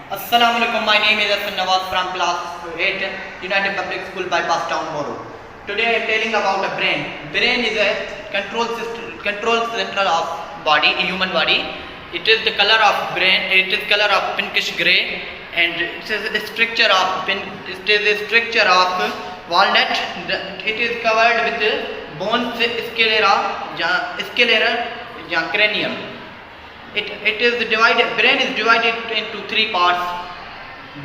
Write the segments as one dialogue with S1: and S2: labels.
S1: Assalamu alaikum. My name is Hassan Nawaz from class 8, United Public School, Bypass Town, Moro. Today I am telling about the brain. Brain is a control center of body, human body. It is the color of brain. It is color of pinkish grey, and it is the structure of walnut. It is covered with bones, sclera, cranium. It is divided. Brain is divided into three parts: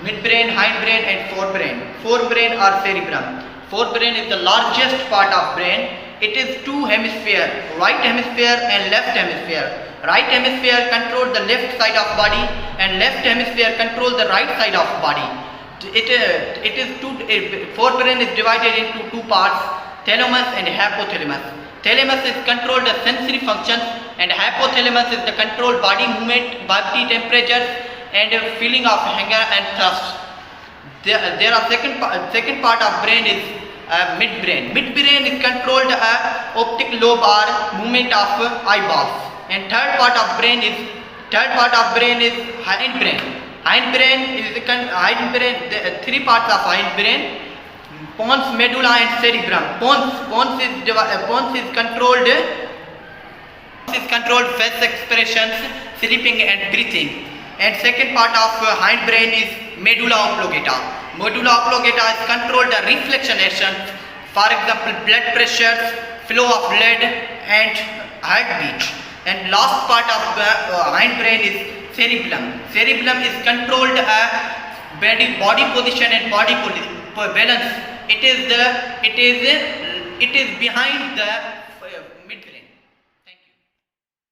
S1: midbrain, hindbrain, and forebrain. Forebrain or cerebrum. Forebrain is the largest part of brain. It is two hemispheres, right hemisphere and left hemisphere. Right hemisphere controls the left side of body, and left hemisphere controls the right side of body. Forebrain is divided into two parts: thalamus and hypothalamus. Thalamus is controlled the sensory functions, and hypothalamus is the controlled body movement, body temperature, and feeling of hunger and thirst. There are second part of brain is midbrain. Midbrain is controlled optic lobe or movement of eyeballs, and third part of brain is hindbrain. The three parts of hindbrain: pons, medulla, and cerebrum. Pons is controlled face expressions, sleeping, and breathing. And second part of hindbrain is medulla oblongata. Medulla oblongata is controlled the reflection actions, for example, blood pressure, flow of blood, and heartbeat. And last part of hindbrain is cerebellum. Cerebellum is controlled body position and body balance. It is behind the